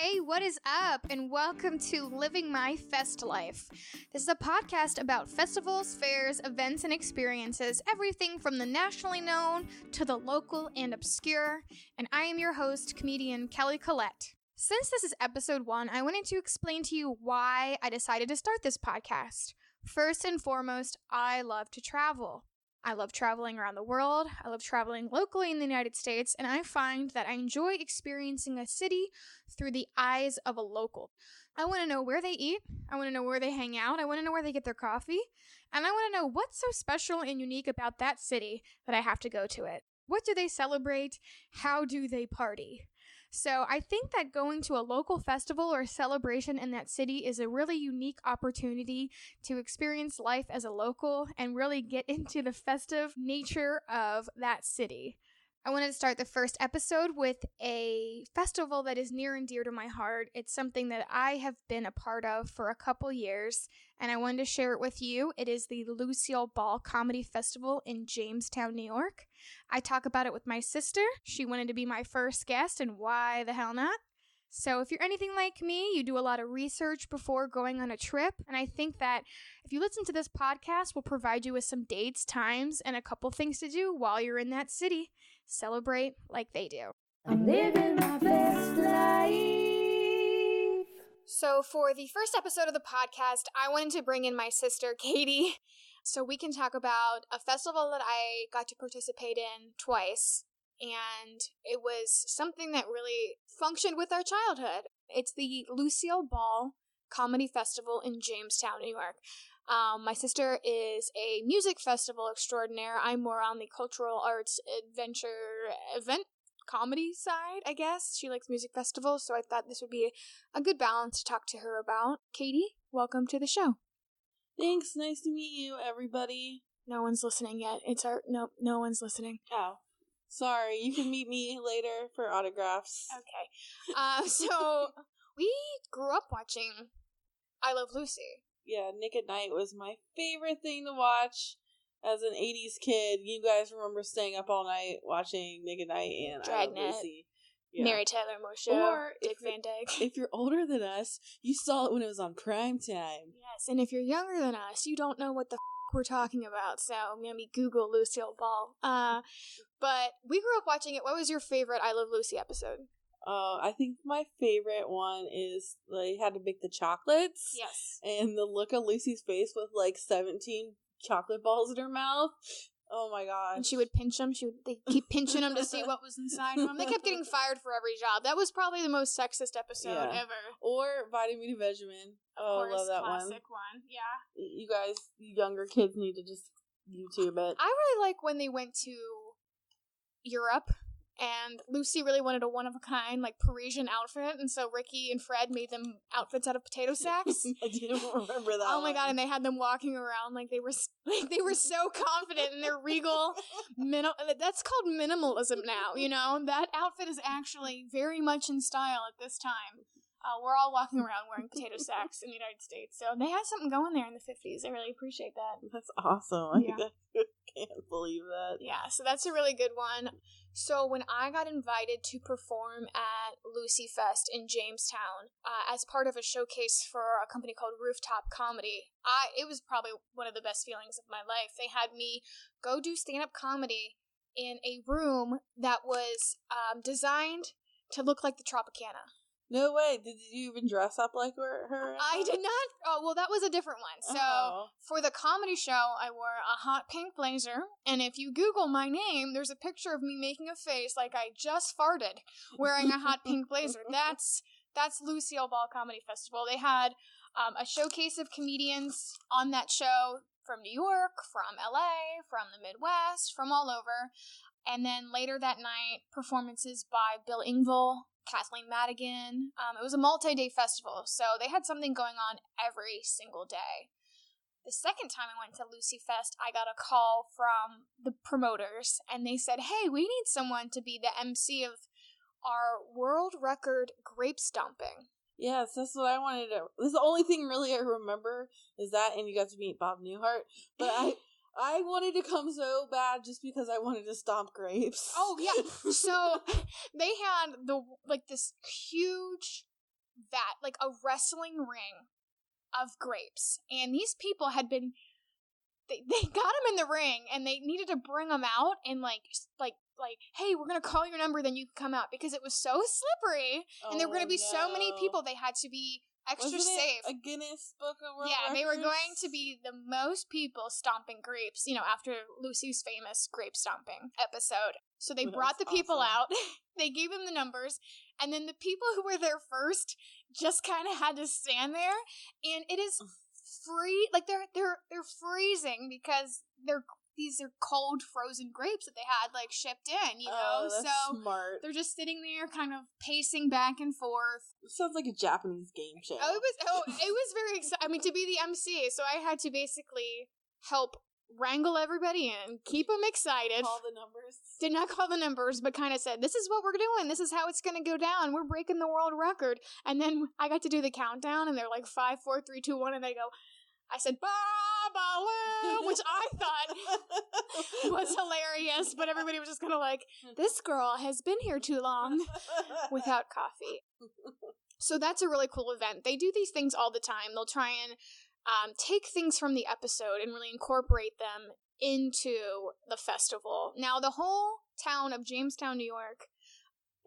Hey, what is up? And welcome to Living My Fest Life. This is a podcast about festivals, fairs, events, and experiences, everything from the nationally known to the local and obscure. And I am your host, comedian Collette. Since this is episode 1, I wanted to explain to you why I decided to start this podcast. First and foremost, I love to travel. I love traveling around the world, I love traveling locally in the United States, and I find that I enjoy experiencing a city through the eyes of a local. I want to know where they eat, I want to know where they hang out, I want to know where they get their coffee, and I want to know what's so special and unique about that city that I have to go to it. What do they celebrate? How do they party? So I think that going to a local festival or celebration in that city is a really unique opportunity to experience life as a local and really get into the festive nature of that city. I wanted to start the first episode with a festival that is near and dear to my heart. It's something that I have been a part of for a couple years, and I wanted to share it with you. It is the Lucille Ball Comedy Festival in Jamestown, New York. I talk about it with my sister. She wanted to be my first guest, and why the hell not? So if you're anything like me, you do a lot of research before going on a trip, and I think that if you listen to this podcast, we'll provide you with some dates, times, and a couple things to do while you're in that city. Celebrate like they do. I'm living my best life. So for the first episode of the podcast, I wanted to bring in my sister, Katie, so we can talk about a festival that I got to participate in twice. And it was something that really functioned with our childhood. It's the Lucille Ball Comedy Festival in Jamestown, New York. My sister is a music festival extraordinaire. I'm more on the cultural arts event comedy side, I guess. She likes music festivals, so I thought this would be a good balance to talk to her about. Katie, welcome to the show. Thanks. Nice to meet you, everybody. No one's listening yet. No one's listening. Oh. Sorry, you can meet me later for autographs. Okay. So we grew up watching I Love Lucy. Yeah, Nick at Night was my favorite thing to watch as an 80s kid. You guys remember staying up all night watching Nick at Night and Dragnet, I Love Lucy. Yeah. Mary Tyler Moore Show, or Dick Van Dyke. If you're older than us, you saw it when it was on prime time. Yes, and if you're younger than us, you don't know what the we're talking about, so maybe Google Lucille Ball. But we grew up watching it. What was your favorite I Love Lucy episode? I think my favorite one is they had to make the chocolates. Yes. And the look on Lucy's face with like 17 chocolate balls in her mouth. Oh my gosh. And she would pinch them. They keep pinching them to see what was inside them. They kept getting fired for every job. That was probably the most sexist episode ever. Or Vitamin Vegemin. Of course, I love that classic one. Yeah. You guys, you younger kids need to just YouTube it. I really like when they went to Europe and Lucy really wanted a one-of-a-kind, like, Parisian outfit, and so Ricky and Fred made them outfits out of potato sacks. I didn't remember that. Oh my god, and they had them walking around like they were so confident in their regal that's called minimalism now, you know? That outfit is actually very much in style at this time. We're all walking around wearing potato sacks in the United States, so they had something going there in the 50s. I really appreciate that. That's awesome. Yeah. I can't believe that. Yeah, so that's a really good one. So when I got invited to perform at Lucy Fest in Jamestown as part of a showcase for a company called Rooftop Comedy, it was probably one of the best feelings of my life. They had me go do stand-up comedy in a room that was designed to look like the Tropicana. No way. Did you even dress up like her? I did not. Oh, well, that was a different one. So for the comedy show, I wore a hot pink blazer. And if you Google my name, there's a picture of me making a face like I just farted wearing a hot pink blazer. That's Lucille Ball Comedy Festival. They had a showcase of comedians on that show from New York, from LA, from the Midwest, from all over. And then later that night, performances by Bill Engvall, Kathleen Madigan. It was a multi-day festival, so they had something going on every single day. The second time I went to Lucy Fest, I got a call from the promoters, and they said, hey, we need someone to be the MC of our world record grape stomping. Yes, that's what I wanted to... This is the only thing really I remember is that, and you got to meet Bob Newhart, but I wanted to come so bad just because I wanted to stomp grapes. Oh, yeah. So they had this huge a wrestling ring of grapes. And these people had been, they got them in the ring, and they needed to bring them out and hey, we're going to call your number, then you can come out, because it was so slippery, and there were going to be so many people, they had to be extra safe. A Guinness Book of World Yeah, Records? they were going to be the most people stomping grapes, after Lucy's famous grape stomping episode. So they brought the people out, they gave them the numbers, and then the people who were there first just kind of had to stand there, and it is they're freezing because these are cold frozen grapes that they had shipped in, that's so smart. they're just sitting there kind of pacing back and forth. It sounds like a Japanese game show. It was very exciting. I mean, to be the MC, so I had to basically help wrangle everybody in, keep them excited. Call the numbers? Did not call the numbers, but kind of said, this is what we're doing. This is how it's going to go down. We're breaking the world record. And then I got to do the countdown, and they're like 5, 4, 3, 2, 1, and I said, Babaloo, which I thought was hilarious, but everybody was just kind of like, this girl has been here too long without coffee. So that's a really cool event. They do these things all the time. They'll try and take things from the episode and really incorporate them into the festival. Now, the whole town of Jamestown, New York.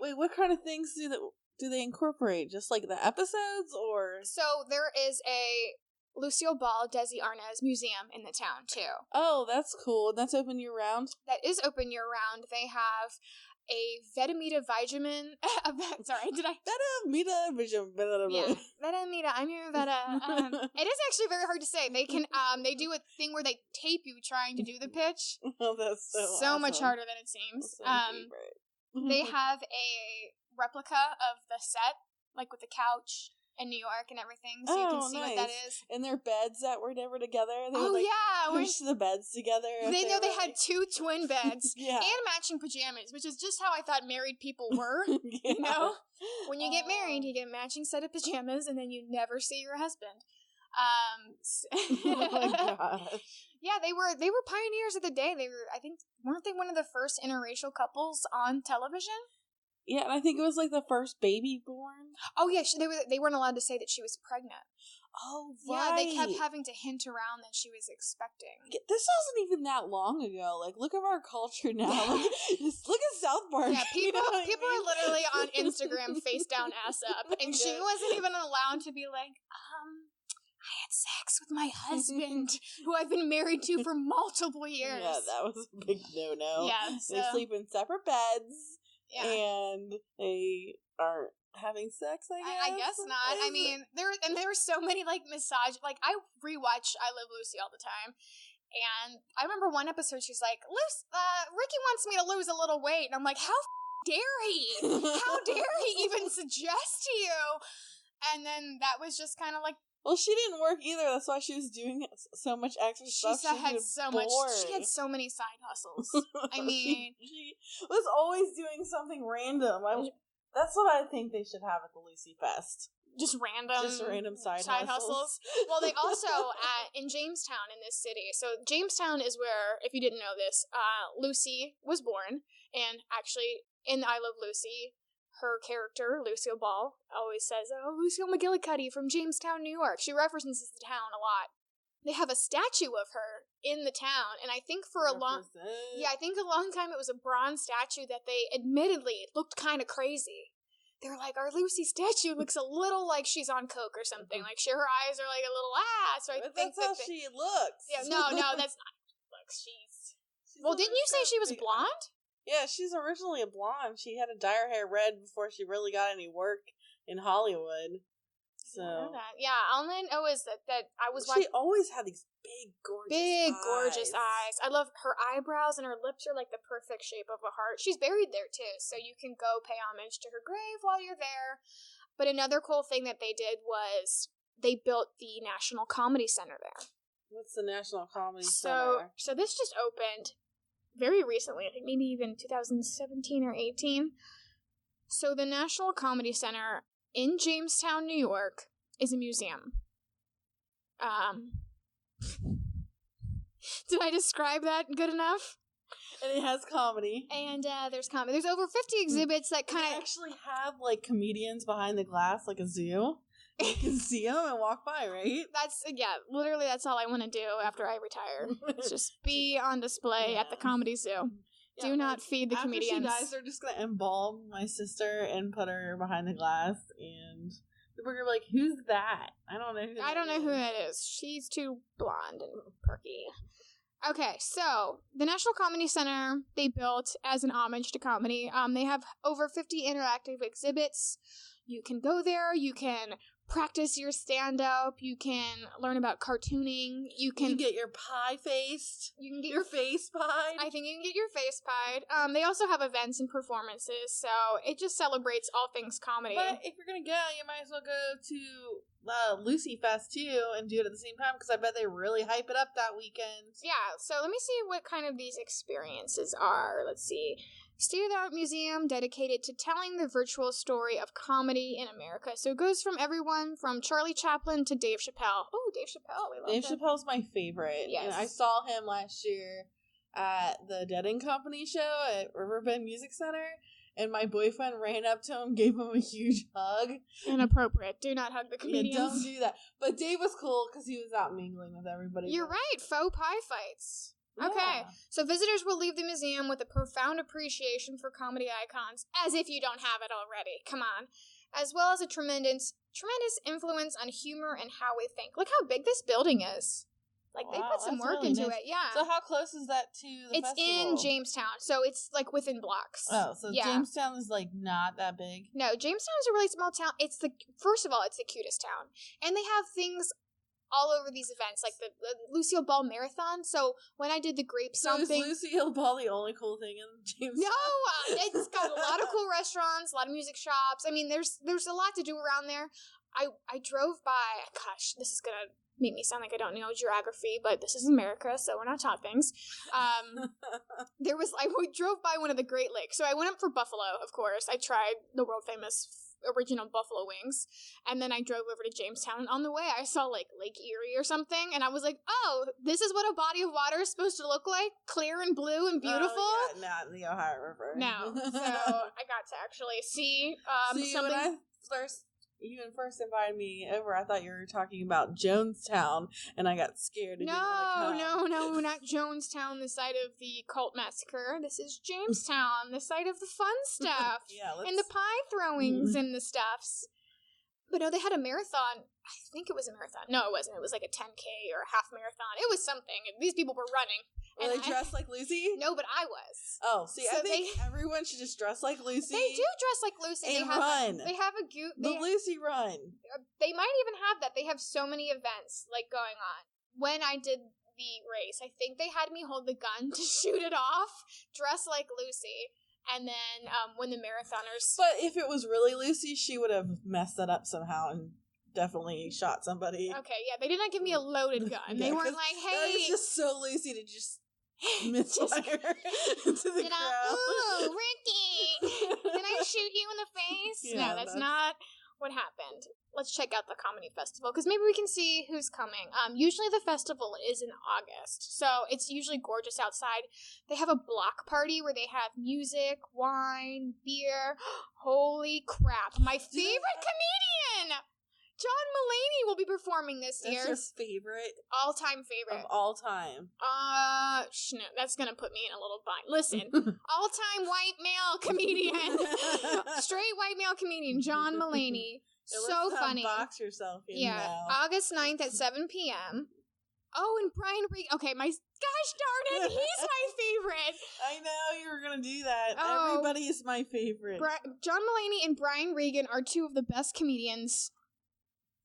Wait, what kind of things do they incorporate? Just like the episodes, or? So there is a Lucille Ball Desi Arnaz Museum in the town, too. Oh, that's cool. And that's open year-round? That is open year-round. They have a Vetamita vitamin... Sorry, did I... Vetamita vitamin. Yeah, Vetamita, I'm your Veta. It is actually very hard to say. They can, they do a thing where they tape you trying to do the pitch. Oh, that's so awesome. much harder than it seems. That's my favorite. They have a replica of the set, with the couch in New York and everything, so you can see what that is. And their beds that were never together. They would, push the beds together. They had 2 twin beds yeah. and matching pajamas, which is just how I thought married people were. Yeah. When you get married, you get a matching set of pajamas, and then you never see your husband. Oh my gosh. Yeah, they were pioneers of the day. Weren't they one of the first interracial couples on television? Yeah, and I think it was the first baby born. Oh yeah, they weren't allowed to say that she was pregnant. Oh right. Yeah, they kept having to hint around that she was expecting. This wasn't even that long ago. Look at our culture now. Just look at South Park. Yeah, people are literally on Instagram face down, ass up, and she wasn't even allowed to be like, I had sex with my husband, who I've been married to for multiple years. Yeah, that was a big no-no. Yeah, so... They sleep in separate beds. Yeah. And they aren't having sex, I guess? I guess not. I mean, there were so many, massage... I rewatch I Love Lucy all the time. And I remember one episode, she's like, Ricky wants me to lose a little weight. And I'm like, how dare he? How dare he even suggest to you? And then that was just kind of well, she didn't work either. That's why she was doing so much extra stuff. She had so many side hustles. I mean, she was always doing something random. That's what I think they should have at the Lucy Fest. Just random side hustles. Well, they also in Jamestown, in this city. So Jamestown is where, if you didn't know this, Lucy was born. And actually, in I Love Lucy, her character, Lucille Ball, always says, "Oh, Lucille McGillicuddy from Jamestown, New York." She references the town a lot. They have a statue of her in the town, and I think for a long time it was a bronze statue that they admittedly looked kind of crazy. They're like, our Lucy statue looks a little like she's on coke or something. Her eyes are a little so I think that's how she looks. Yeah, no, that's not how she looks. She's well, didn't you say she was blonde? Yeah, she's originally a blonde. She had to dye her hair red before she really got any work in Hollywood. So yeah, all I know is that I was watching. She always had these big, gorgeous eyes. I love her eyebrows, and her lips are the perfect shape of a heart. She's buried there too, so you can go pay homage to her grave while you're there. But another cool thing that they did was they built the National Comedy Center there. What's the National Comedy Center? So this just opened very recently, I think maybe even 2017 or 18. So the National Comedy Center in Jamestown, New York, is a museum. Did I describe that good enough? And it has comedy. And there's comedy. There's over 50 exhibits that kind They of actually have, like, comedians behind the glass, like a zoo. You can see them and walk by, right? Literally that's all I want to do after I retire. It's just be on display at the comedy zoo. Yeah, do not feed the comedians. After she dies, they're just going to embalm my sister and put her behind the glass, and people are like, who's that? I don't know who that is. She's too blonde and perky. Okay, so the National Comedy Center they built as an homage to comedy. They have over 50 interactive exhibits. You can go there. You can practice your stand-up. You can learn about cartooning. You can get your pie faced. You can get your face pied. I think you can get your face pied. They also have events and performances, so it just celebrates all things comedy. But if you're gonna go, you might as well go to Lucy Fest too and do it at the same time, because I bet they really hype it up that weekend. Yeah, so let me see what kind of these experiences are. Let's see. State-of-the-art museum dedicated to telling the virtual story of comedy in America. So it goes from everyone from Charlie Chaplin to Dave Chappelle. Oh, Dave Chappelle. We love Dave him. Chappelle's my favorite. Yes. And I saw him last year at the Dead and Company show at Riverbend Music Center, and my boyfriend ran up to him, gave him a huge hug. Inappropriate. Do not hug the comedians. Yeah, don't do that. But Dave was cool because he was out mingling with everybody. You're right. Faux pie fights. Yeah. Okay, so visitors will leave the museum with a profound appreciation for comedy icons, as if you don't have it already. Come on. As well as a tremendous influence on humor and how we think. Look how big this building is. Like, they put some work really into nice. it, yeah. So how close is that to the it's festival? in Jamestown, so it's, like, within blocks. Oh, so Jamestown is, like, not that big? No, Jamestown is a really small town. First of all, it's the cutest town. And they have things all over these events, like the Lucille Ball Marathon. So when I did the grape stomping... So is Lucille Ball the only cool thing in Jamestown? No! It's got a lot of cool restaurants, a lot of music shops. I mean, there's a lot to do around there. I drove by... Gosh, this is going to make me sound like I don't know geography, but this is America, so we're not taught things. I drove by one of the Great Lakes. So I went up for buffalo, of course. I tried the world-famous original buffalo wings, and then I drove over to Jamestown, and on the way I saw like Lake Erie or something, and I was like, oh, this is what a body of water is supposed to look like, clear and blue and beautiful. Oh, yeah, not the Ohio River. No. So I got to actually see something. When you first invited me over, I thought you were talking about Jonestown, and I got scared. No, not Jonestown, the site of the cult massacre. This is Jamestown, the site of the fun stuff. And the pie throwings and the stuffs. But no, they had a marathon. I think it was a marathon. No, it wasn't. It was like a 10K or a half marathon. It was something. These people were running. Were they dressed like Lucy? No, but I was. Oh, see, so I think everyone should just dress like Lucy. They do dress like Lucy. And run. They have a Lucy run. They might even have that. They have so many events like going on. When I did the race, I think they had me hold the gun to shoot it off, dress like Lucy. And then when the marathoners... But if it was really Lucy, she would have messed that up somehow and definitely shot somebody. Okay, yeah, they did not give me a loaded gun. They weren't like, hey... It's just so Lucy to just misfire into the crowd. Ooh, Ricky! Can I shoot you in the face? Yeah, no, that's not what happened. Let's check out the comedy festival, because maybe we can see who's coming. Usually the festival is in August, so it's usually gorgeous outside. They have a block party where they have music, wine, beer. Holy crap. My favorite comedian! John Mulaney will be performing this year. That's your favorite? All-time favorite. Of all time. No, that's gonna put me in a little bind. Listen, all-time white male comedian. Straight white male comedian, John Mulaney. So funny. Box yourself in now. August 9th at 7 p.m. Oh, and Brian Regan. Okay, gosh darn it, he's my favorite. I know you were going to do that. Oh, everybody is my favorite. John Mulaney and Brian Regan are two of the best comedians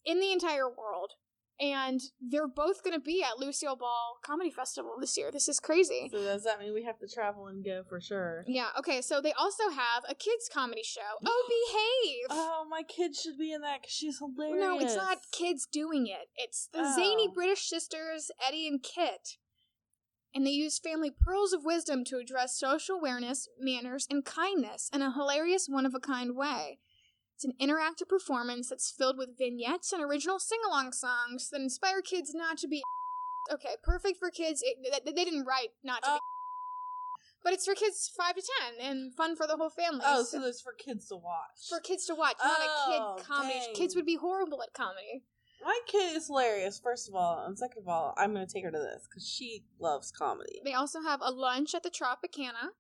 in the entire world. And they're both going to be at Lucille Ball Comedy Festival this year. This is crazy. So does that mean we have to travel and go for sure? Yeah, okay, so they also have a kids' comedy show. Oh, Behave! Oh, my kid should be in that because she's hilarious. No, it's not kids doing it. It's the zany British sisters, Eddie and Kit. And they use family pearls of wisdom to address social awareness, manners, and kindness in a hilarious, one-of-a-kind way. It's an interactive performance that's filled with vignettes and original sing-along songs that inspire kids not to be... Okay, perfect for kids. They didn't write not to be... But it's for kids 5 to 10 and fun for the whole family. Oh, so it's for kids to watch. For kids to watch, not a kid comedy. Dang. Kids would be horrible at comedy. My kid is hilarious, first of all. And second of all, I'm going to take her to this because she loves comedy. They also have a lunch at the Tropicana.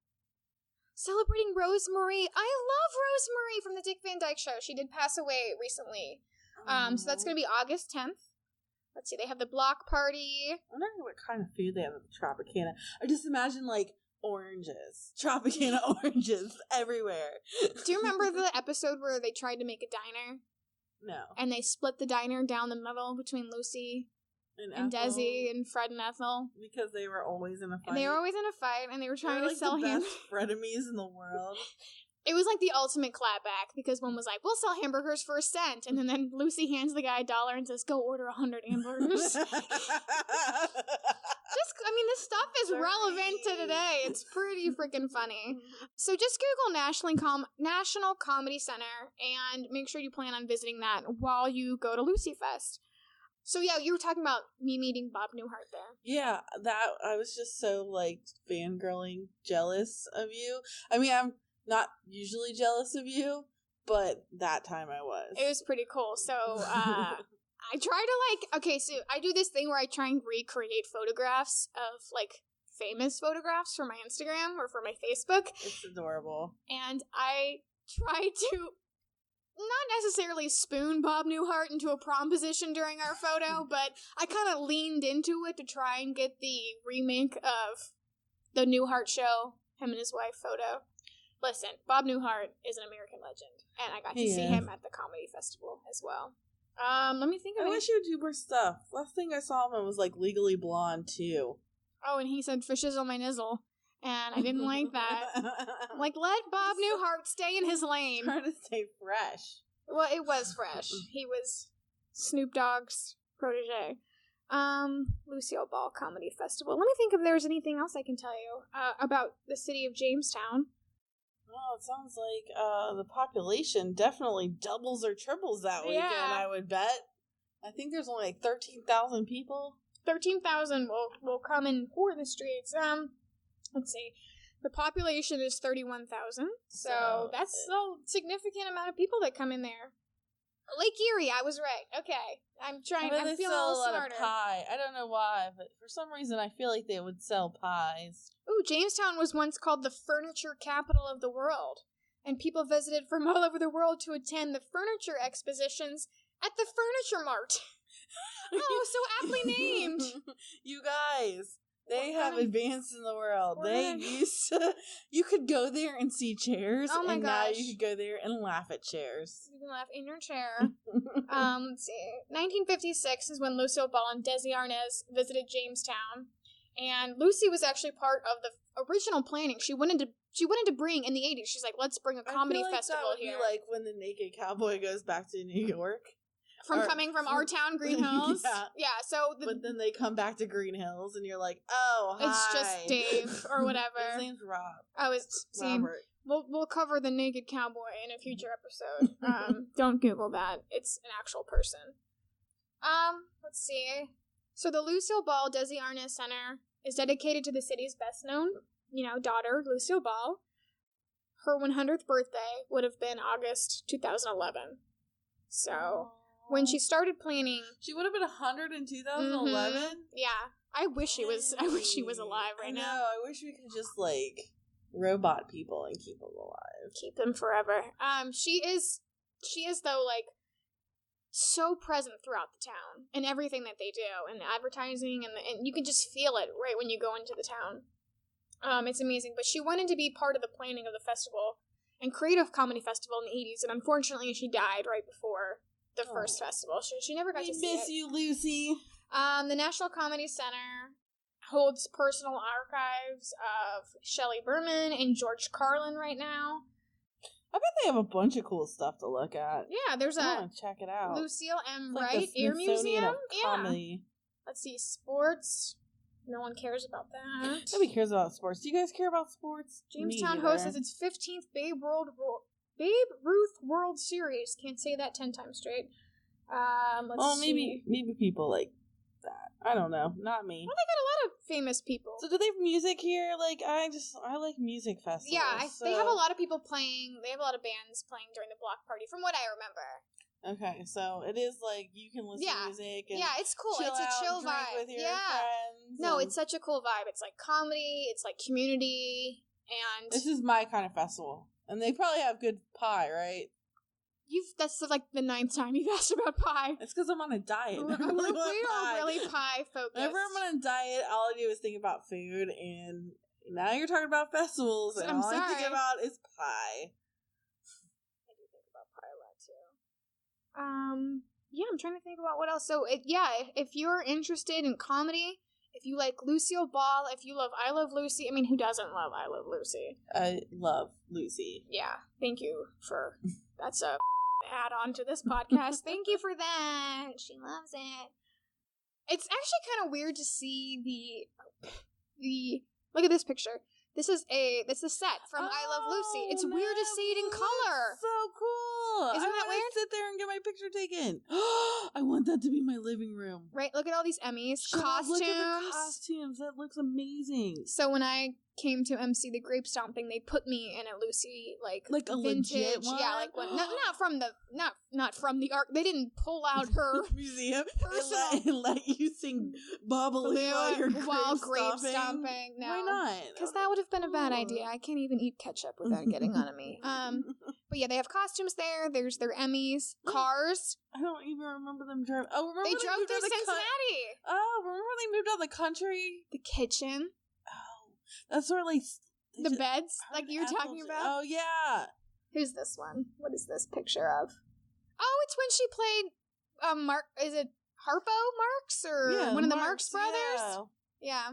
Celebrating Rosemary. I love Rosemary from the Dick Van Dyke Show. She did pass away recently. So that's going to be August 10th. Let's see, they have the block party. I wonder what kind of food they have at the Tropicana. I just imagine, like, oranges. Tropicana oranges everywhere. Do you remember the episode where they tried to make a diner? No. And they split the diner down the middle between Lucy and Desi and Fred and Ethel? Because they were always in a fight. And they were always in a fight, and they were trying to sell the him. best frenemies in the world. It was like the ultimate clapback, because one was like, we'll sell hamburgers for $1. And then Lucy hands the guy $1 and says, go order 100 hamburgers. This stuff is relevant to today. It's pretty freaking funny. So just Google National Comedy Center and make sure you plan on visiting that while you go to Lucy Fest. So yeah, you were talking about me meeting Bob Newhart there. Yeah, I was just so, like, fangirling jealous of you. I mean, I'm not usually jealous of you, but that time I was. It was pretty cool. So, I try to, so I do this thing where I try and recreate photographs of, like, famous photographs for my Instagram or for my Facebook. It's adorable. And I try to not necessarily spoon Bob Newhart into a prom position during our photo, but I kind of leaned into it to try and get the remake of the Newhart show, him and his wife photo. Listen, Bob Newhart is an American legend, and I got to see him at the comedy festival as well. Let me think of it. I wish he would do more stuff. Last thing I saw him in was, like, Legally Blonde 2. Oh, and he said, for shizzle my nizzle, and I didn't like that. Like, let Bob Newhart stay in his lane. Trying to stay fresh. Well, it was fresh. He was Snoop Dogg's protege. Lucille Ball Comedy Festival. Let me think if there's anything else I can tell you about the city of Jamestown. Well, it sounds like the population definitely doubles or triples that weekend, I would bet. I think there's only like 13,000 people. 13,000 will come and pour the streets. Let's see. The population is 31,000, so that's a significant amount of people that come in there. Lake Erie, I was right. Okay. I'm feeling a little smarter. Of pie. I don't know why, but for some reason I feel like they would sell pies. Ooh, Jamestown was once called the furniture capital of the world, and people visited from all over the world to attend the furniture expositions at the Furniture Mart. Oh, so aptly named. You guys, they have advanced in the world. You could go there and see chairs, and now you could go there and laugh at chairs. You can laugh in your chair. Let's see. 1956 is when Lucille Ball and Desi Arnaz visited Jamestown, and Lucy was actually part of the original planning. She wanted to bring in the 80s. She's like, let's bring a comedy festival here. Be like when the Naked Cowboy goes back to New York. Coming from our town, Green Hills. Yeah, so... but then they come back to Green Hills, and you're like, oh, hi. It's just Dave, or whatever. His name's Rob. Oh, it's... Robert. We'll cover the Naked Cowboy in a future episode. Don't Google that. It's an actual person. Let's see. So the Lucille Ball Desi Arnaz Center is dedicated to the city's best-known, daughter, Lucille Ball. Her 100th birthday would have been August 2011. So... when she started planning, she would have been 100 in 2011. Yeah, I wish she was alive right now. I wish we could just robot people and keep them alive, keep them forever. She is though so present throughout the town and everything that they do, and the advertising, and you can just feel it right when you go into the town. It's amazing. But she wanted to be part of the planning of the festival and creative comedy festival in the 80s, and unfortunately, she died right before the first festival. She never got to see it. We miss you, Lucy. The National Comedy Center holds personal archives of Shelley Berman and George Carlin right now. I bet they have a bunch of cool stuff to look at. Yeah, there's check it out. Lucille M. It's Wright Air Museum. Comedy. Let's see, sports. No one cares about that. Nobody cares about sports. Do you guys care about sports? Jamestown hosts its 15th Babe Ruth World Series. Can't say that 10 times straight. Let's see. Maybe people that. I don't know. Not me. Well, they got a lot of famous people. So do they have music here? Like, I like music festivals. Yeah, they have a lot of people playing. They have a lot of bands playing during the block party, from what I remember. Okay, so it is like you can listen to music and it's cool. chill It's a out chill and drink vibe. with your friends. No, it's such a cool vibe. It's like comedy, it's like community, and this is my kind of festival. And they probably have good pie, right? That's like the 9th time you've asked about pie. It's because I'm on a diet. We are really pie focused. Whenever I'm on a diet, all I do is think about food, and now you're talking about festivals, and all I think about is pie. I do think about pie a lot too. Yeah, I'm trying to think about what else. So, if you're interested in comedy, if you like Lucille Ball, if you love I Love Lucy, I mean, who doesn't love I Love Lucy? I love Lucy. Yeah, thank you for, that's a add-on to this podcast. Thank you for that. She loves it. It's actually kind of weird to see the look at this picture. This is a set from I Love Lucy. It's weird to see it in color. So cool. Isn't that weird? Sit there and get my picture taken. I want that to be my living room. Right? Look at all these Emmys. Costumes. Look at the costumes. That looks amazing. So when I came to MC the Grape Stomping, they put me in a Lucy like a vintage, legit one? Yeah, like one. Not from the art. They didn't pull out her museum personal and let you sing bubbly while grape stomping. No, why not? Because that would have been a bad idea. I can't even eat ketchup without getting on me. But yeah, they have costumes there. There's their Emmys, cars. I don't even remember them driving. Oh, remember they drove through Cincinnati. Remember when they moved out of the country? The kitchen. That's sort of like the beds, like you were talking about. Oh yeah. Who's this one? What is this picture of? Oh, it's when she played Mark. Is it Harpo Marx or one of the Marx brothers? Yeah.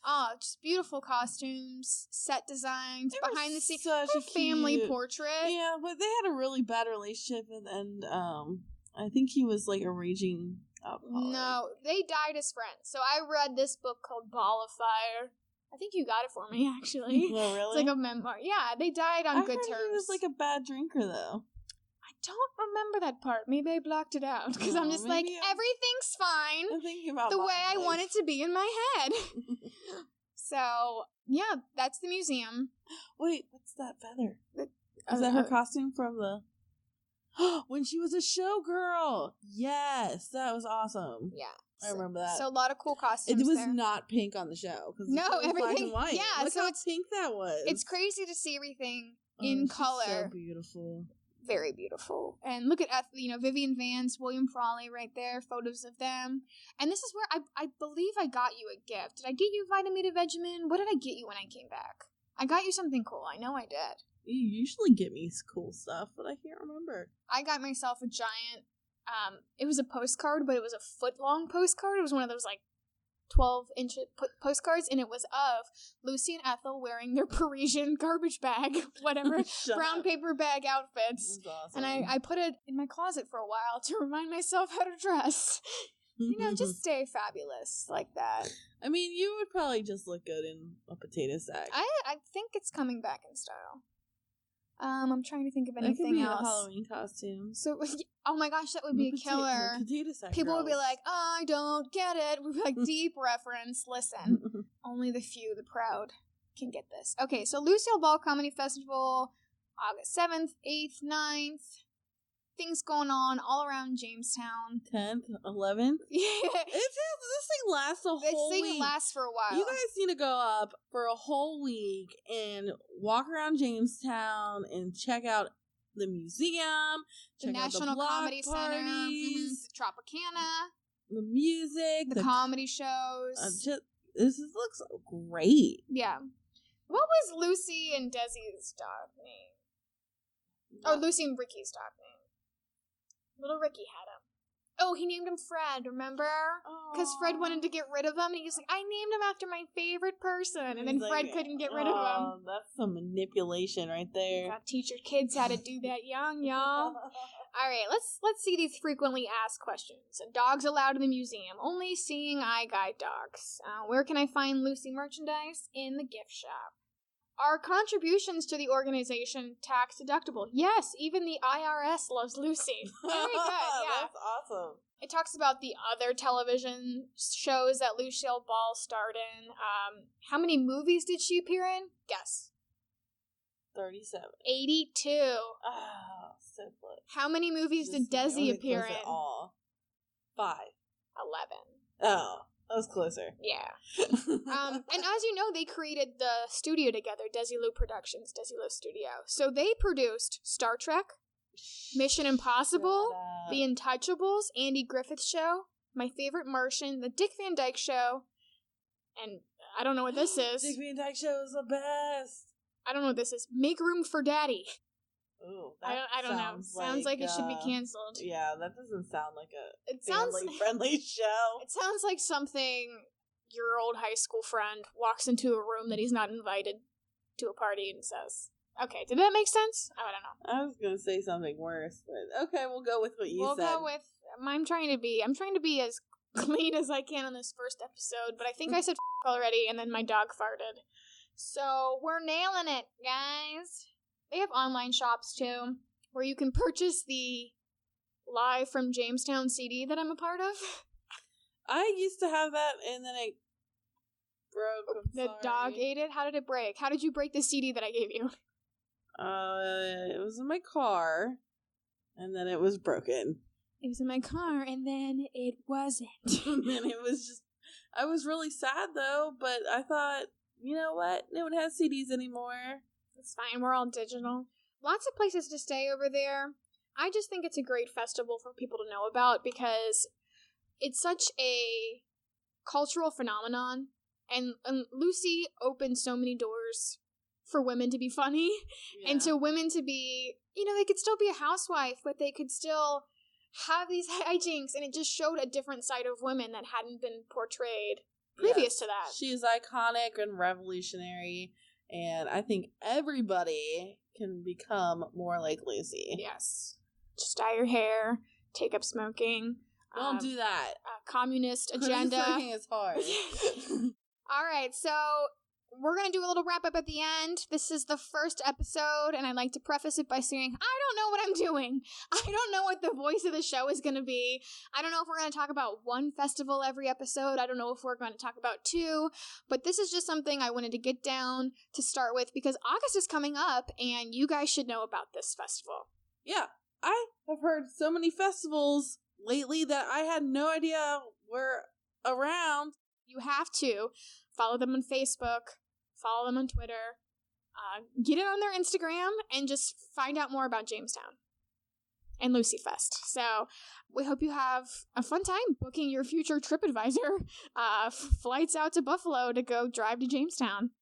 Oh, just beautiful costumes, set designs, behind the scenes, such a family portrait. Yeah, but they had a really bad relationship, and I think he was like a raging alcoholic. No, they died as friends. So I read this book called Ball of Fire. I think you got it for me, actually. Oh, really? It's like a memoir. Yeah, they died on good terms. He was like a bad drinker, though. I don't remember that part. Maybe I blocked it out because I'm just like, everything's fine. I'm thinking about the way I want it to be in my head. So, yeah, that's the museum. Wait, what's that feather? Is that her costume from the... when she was a showgirl? Yes, that was awesome. Yeah. I remember that. So a lot of cool costumes. It was not pink on the show. No, everything. Black and white. Yeah, look how pink that was. It's crazy to see everything in color. So beautiful. Very beautiful. And look at Vivian Vance, William Frawley right there. Photos of them. And this is where I believe I got you a gift. Did I get you Vitamin Vegemin? What did I get you when I came back? I got you something cool. I know I did. You usually get me cool stuff, but I can't remember. I got myself a giant. It was a postcard, but it was a foot-long postcard. It was one of those, 12-inch postcards, and it was of Lucy and Ethel wearing their Parisian garbage bag, whatever, brown paper bag outfits. That's awesome. And I put it in my closet for a while to remind myself how to dress. Just stay fabulous like that. I mean, you would probably just look good in a potato sack. I think it's coming back in style. I'm trying to think of anything else. A Halloween costume. So, oh my gosh, that would be a killer. Potato sack People girls. would be like, I don't get it. We'd be like, deep reference. Listen, only the few, the proud, can get this. Okay, so Lucille Ball Comedy Festival, August 7th, 8th, 9th. Things going on all around Jamestown. 10th, 11th? Yeah. This thing lasts a whole week. This thing lasts for a while. You guys need to go up for a whole week and walk around Jamestown and check out the museum, the National Comedy Center, Tropicana, the music, the comedy shows. This looks great. Yeah. What was Lucy and Desi's dog name? Oh, Lucy and Ricky's dog name. Little Ricky had him. Oh, he named him Fred, remember? Because Fred wanted to get rid of him, and he was like, I named him after my favorite person. And then Fred couldn't get rid of him. That's some manipulation right there. You gotta teach your kids how to do that young, y'all. All right, let's see these frequently asked questions. Dogs allowed in the museum. Only seeing eye guide dogs. Where can I find Lucy merchandise? In the gift shop. Are contributions to the organization tax deductible? Yes, even the IRS loves Lucy. Very good, yeah. That's awesome. It talks about the other television shows that Lucille Ball starred in. How many movies did she appear in? Guess. 37. 82. Oh, so close. How many movies did Desi appear in? All. 5. 11. Oh, that was closer. Yeah. And as you know, they created the studio together, Desilu Productions, Desilu Studio. So they produced Star Trek, Mission Impossible, The Untouchables, Andy Griffith Show, My Favorite Martian, The Dick Van Dyke Show, and I don't know what this is. Dick Van Dyke Show is the best. I don't know what this is. Make Room for Daddy. Ooh, I don't know. Sounds like it should be canceled. Yeah, that doesn't sound like a sounds family-friendly show. It sounds like something your old high school friend walks into a room that he's not invited to a party and says, okay, did that make sense? I don't know. I was going to say something worse, but okay, we'll go with what you said. We'll go with, I'm trying to be as clean as I can on this first episode, but I think I said already, and then my dog farted. So, we're nailing it, guys. They have online shops, too, where you can purchase the Live from Jamestown CD that I'm a part of. I used to have that, and then it broke. The dog ate it? How did it break? How did you break the CD that I gave you? It was in my car, and then it was broken. It was in my car, and then it wasn't. And then it was just... I was really sad, though, but I thought, you know what? No one has CDs anymore. It's fine. We're all digital. Lots of places to stay over there. I just think it's a great festival for people to know about because it's such a cultural phenomenon. And Lucy opened so many doors for women to be funny. Yeah. And to women to be, they could still be a housewife, but they could still have these hijinks. And it just showed a different side of women that hadn't been portrayed previous to that. She is iconic and revolutionary. And I think everybody can become more like Lucy. Yes. Just dye your hair, take up smoking. Don't do that. Communist agenda. Smoking is hard. All right, so we're going to do a little wrap-up at the end. This is the first episode, and I'd like to preface it by saying, I don't know what I'm doing. I don't know what the voice of the show is going to be. I don't know if we're going to talk about one festival every episode. I don't know if we're going to talk about 2. But this is just something I wanted to get down to start with because August is coming up, and you guys should know about this festival. Yeah, I have heard so many festivals lately that I had no idea were around. You have to follow them on Facebook, follow them on Twitter, get it on their Instagram, and just find out more about Jamestown and Lucy Fest. So we hope you have a fun time booking your future TripAdvisor flights out to Buffalo to go drive to Jamestown.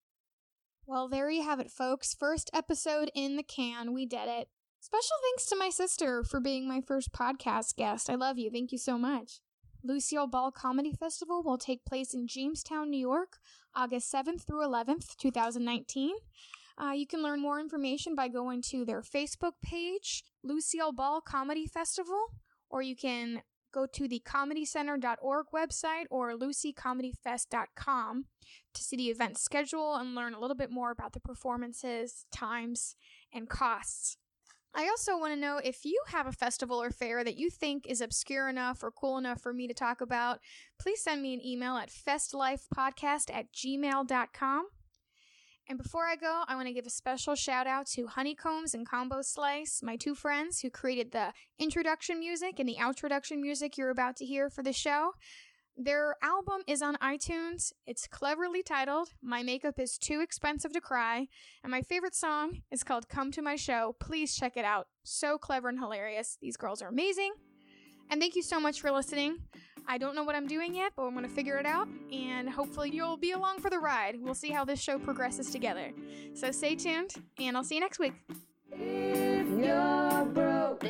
Well, there you have it, folks. First episode in the can. We did it. Special thanks to my sister for being my first podcast guest. I love you. Thank you so much. Lucille Ball Comedy Festival will take place in Jamestown, New York, August 7th through 11th, 2019. You can learn more information by going to their Facebook page, Lucille Ball Comedy Festival, or you can go to the comedycenter.org website or lucycomedyfest.com to see the event schedule and learn a little bit more about the performances, times, and costs. I also want to know if you have a festival or fair that you think is obscure enough or cool enough for me to talk about. Please send me an email at festlifepodcast@gmail.com. And before I go, I want to give a special shout out to Honeycombs and Combo Slice, my 2 friends who created the introduction music and the outroduction music you're about to hear for the show. Their album is on iTunes. It's cleverly titled, My Makeup is Too Expensive to Cry, and my favorite song is called Come to My Show. Please check it out. So clever and hilarious. These girls are amazing. And thank you so much for listening. I don't know what I'm doing yet, but I'm going to figure it out, and hopefully you'll be along for the ride. We'll see how this show progresses together. So stay tuned, and I'll see you next week. If you're broke